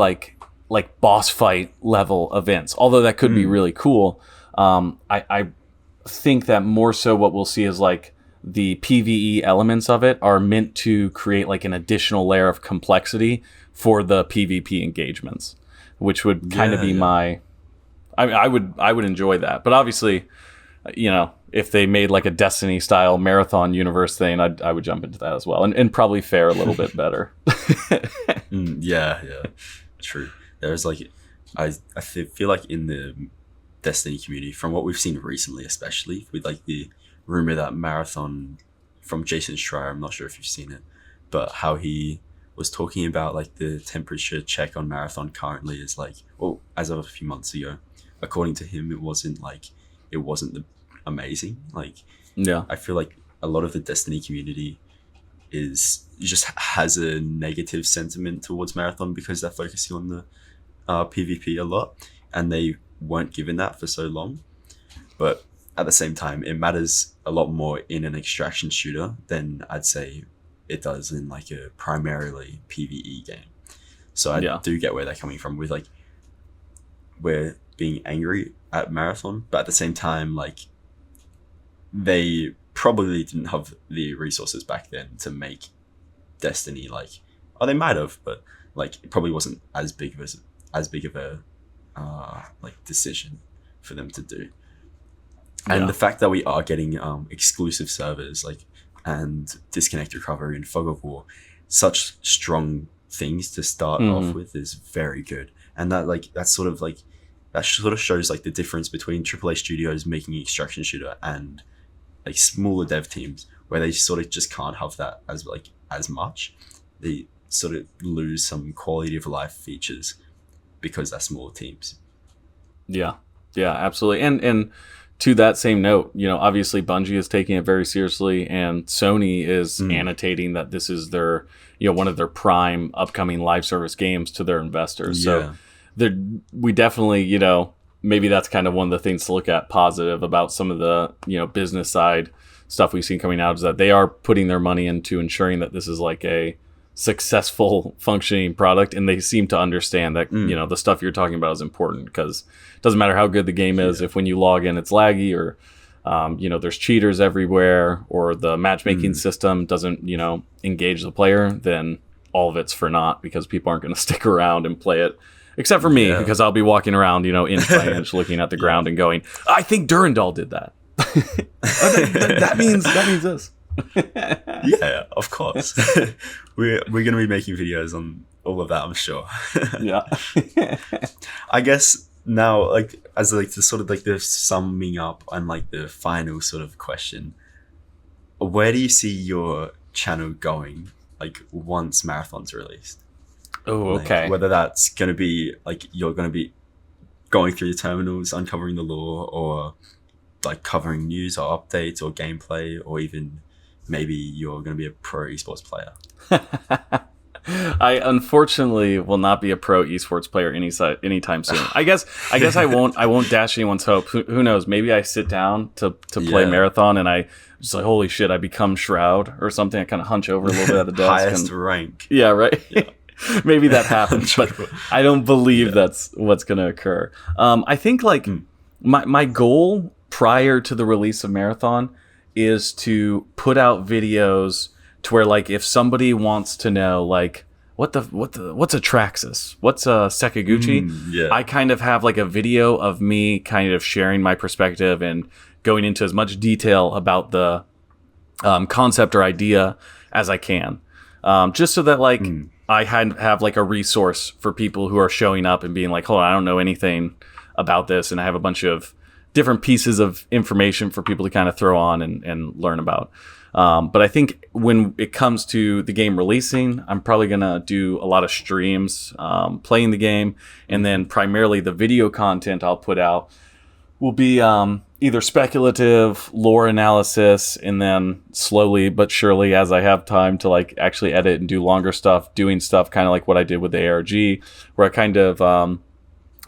boss fight level events, although that could be really cool. I think that more so what we'll see is the PvE elements of it are meant to create an additional layer of complexity for the PvP engagements, which would kind of be my... I would enjoy that. But obviously, if they made a Destiny style Marathon universe thing, I would jump into that as well, and probably fare a little bit better. Yeah, true. There's I feel in the Destiny community, from what we've seen recently, especially with the rumor that Marathon from Jason Schreier, I'm not sure if you've seen it, but how he was talking about like the temperature check on Marathon currently is like, well, as of a few months ago, according to him, it wasn't the amazing. Like, Yeah. I feel like a lot of the Destiny community just has a negative sentiment towards Marathon because they're focusing on the PvP a lot, and they weren't given that for so long. But at the same time, it matters a lot more in an extraction shooter than I'd say it does in like a primarily PvE game. So I do get where they're coming from with like, we're being angry at Marathon, but at the same time, like, they probably didn't have the resources back then to make Destiny like, oh, they might have, but like it probably wasn't as big of a like decision for them to do. And the fact that we are getting exclusive servers like and disconnect recovery and fog of war, such strong things to start off with, is very good. And that sort of shows like the difference between AAA studios making an extraction shooter and like smaller dev teams, where they sort of just can't have that as much. They sort of lose some quality of life features because they're smaller teams. Yeah, absolutely. And to that same note, obviously Bungie is taking it very seriously, and Sony is annotating that this is their, one of their prime upcoming live service games to their investors. So we definitely, maybe that's kind of one of the things to look at positive about some of the, business side stuff we've seen coming out, is that they are putting their money into ensuring that this is like a successful functioning product, and they seem to understand that the stuff you're talking about is important, because it doesn't matter how good the game is if when you log in it's laggy, or there's cheaters everywhere, or the matchmaking system doesn't engage the player, then all of it's for naught, because people aren't going to stick around and play it, except for me, because I'll be walking around in 5" looking at the ground and going, I think Durandal did that. that means this. Yeah, of course. We're going to be making videos on all of that, I'm sure. Yeah. I guess now, like, as like the sort of like the summing up and like the final sort of question, where do you see your channel going like once Marathon's released? Oh, okay. Like, whether that's going to be like you're going to be going through the terminals, uncovering the lore, or like covering news or updates or gameplay, or even maybe you're going to be a pro esports player. I unfortunately will not be a pro esports player anytime soon. I guess I won't dash anyone's hope. Who knows? Maybe I sit down to play Marathon and I just like, holy shit, I become Shroud or something. I kind of hunch over a little bit at the desk. Highest rank. Yeah, right. Yeah. Maybe that happens, but I don't believe that's what's going to occur. I think like my goal prior to the release of Marathon is to put out videos to where, like, if somebody wants to know, like, what's a Traxxas, what's a Sakaguchi, I kind of have like a video of me kind of sharing my perspective and going into as much detail about the concept or idea as I can, just so that like I have like a resource for people who are showing up and being like, hold on, I don't know anything about this, and I have a bunch of different pieces of information for people to kind of throw on and learn about. But I think when it comes to the game releasing, I'm probably going to do a lot of streams playing the game, and then primarily the video content I'll put out will be either speculative, lore analysis, and then slowly but surely, as I have time to like actually edit and do longer stuff, doing stuff kind of like what I did with the ARG, where I kind of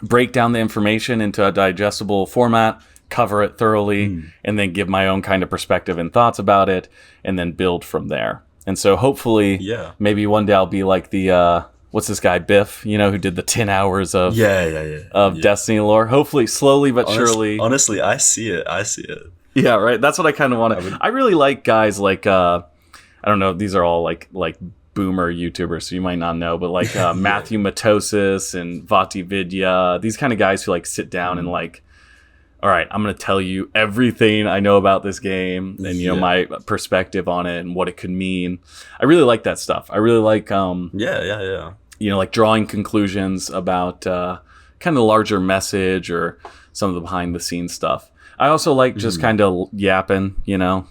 break down the information into a digestible format, cover it thoroughly, and then give my own kind of perspective and thoughts about it, and then build from there. And so hopefully, maybe one day I'll be like the, what's this guy, Biff, who did the 10 hours of Destiny lore. Hopefully, slowly but surely. Honestly, I see it. Yeah, right. That's what I kind of want to. I really like guys like, I don't know, these are all like boomer YouTubers, so you might not know, but like Matthew Matosis and Vati Vidya, these kind of guys who like sit down and like, all right, I'm going to tell you everything I know about this game and, my perspective on it and what it could mean. I really like that stuff. I really like, like drawing conclusions about kind of the larger message or some of the behind the scenes stuff. I also like just kind of yapping,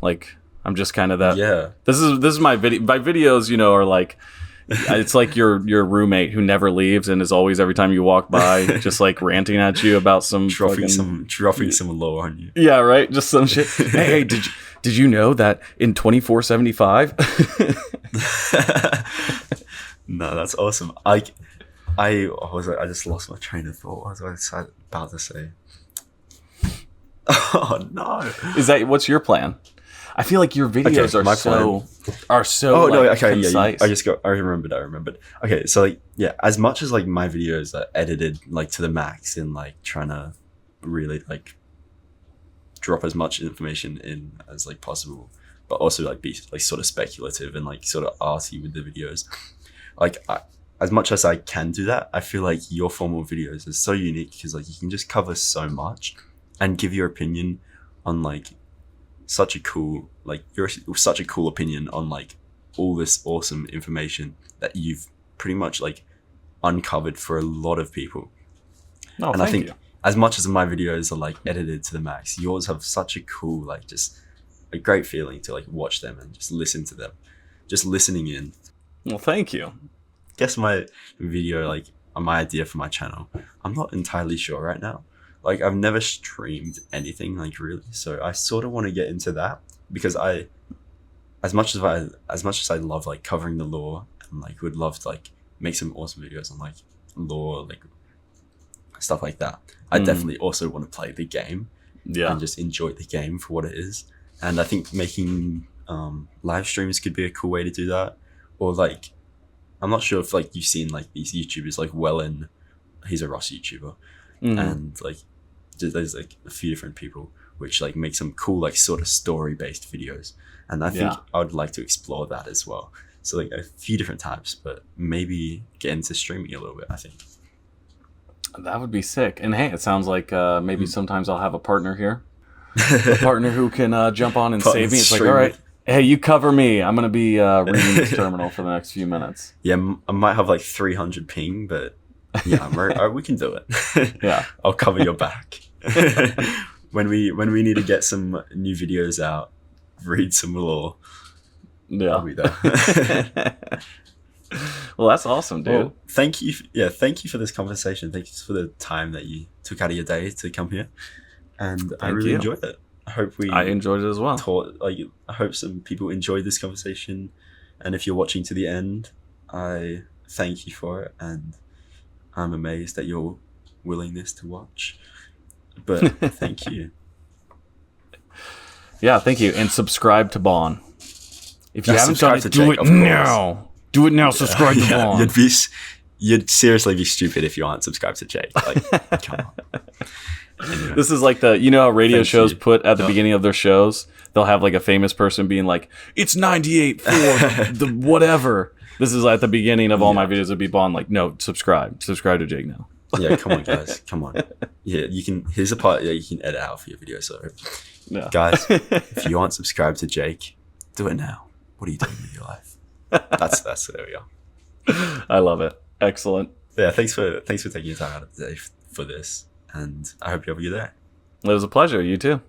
like I'm just kind of that. Yeah. This is my video. My videos, are like, It's like your roommate who never leaves and is always, every time you walk by, just like ranting at you about some dropping some lore on you. Yeah, right. Just some shit. Hey, did you know that in 2475? No, that's awesome. I just lost my train of thought. What was I about to say? Oh no! What's your plan? I feel like your videos are so. Oh no! Like, okay, concise. yeah. I remembered. Okay, so like, yeah, as much as like my videos are edited like to the max and like trying to really like drop as much information in as like possible, but also like be like sort of speculative and like sort of arty with the videos. Like, as much as I can do that, I feel like your formal videos are so unique because like you can just cover so much and give your opinion on like such a cool opinion on like all this awesome information that you've pretty much like uncovered for a lot of people. Oh, and I think as much as my videos are like edited to the max, yours have such a cool, like, just a great feeling to like watch them and just listen to them, just listening in. Well, thank you. Guess my video, like my idea for my channel, I'm not entirely sure right now. Like, I've never streamed anything like really, so I sort of want to get into that because as much as I love like covering the lore and like would love to like make some awesome videos on like lore, like stuff like that, I definitely also want to play the game and just enjoy the game for what it is. And I think making live streams could be a cool way to do that. Or like, I'm not sure if like you've seen like these YouTubers like Wellen, he's a Ross YouTuber, and like there's like a few different people which like make some cool like sort of story based videos, and I think I would like to explore that as well. So like a few different types, but maybe get into streaming a little bit. I think that would be sick. And hey, it sounds like maybe sometimes I'll have a partner here, a partner who can jump on and save me. It's like, all right, hey, you cover me. I'm gonna be reading this terminal for the next few minutes. Yeah, I might have like 300 ping, but yeah, we can do it. Yeah, I'll cover your back. when we need to get some new videos out, read some lore. Yeah, I'll be there. Well, that's awesome, dude. Well, thank you. Thank you for this conversation. Thank you for the time that you took out of your day to come here, and I really enjoyed it. I enjoyed it as well. I hope some people enjoyed this conversation, and if you're watching to the end, I thank you for it, and I'm amazed at your willingness to watch. But thank you. Yeah, thank you, and subscribe to Bonn. If you haven't done it, do it now. Do it now. Subscribe to Bonn. You'd seriously be stupid if you aren't subscribed to Jake. Like, come on. Anyway. This is like how radio shows put at the beginning of their shows, they'll have like a famous person being like, it's 98 for the whatever. This is at the beginning of all my videos. It'd be Bonn like, no, subscribe to Jake now. Yeah, come on, guys, come on. Yeah, you can. Here's a part. Yeah, you can edit out for your video. So, guys, if you aren't subscribed to Jake, do it now. What are you doing with your life? That's there we are. I love it. Excellent. Yeah, thanks for taking your time out of the day for this, and I hope you have a good day. It was a pleasure. You too.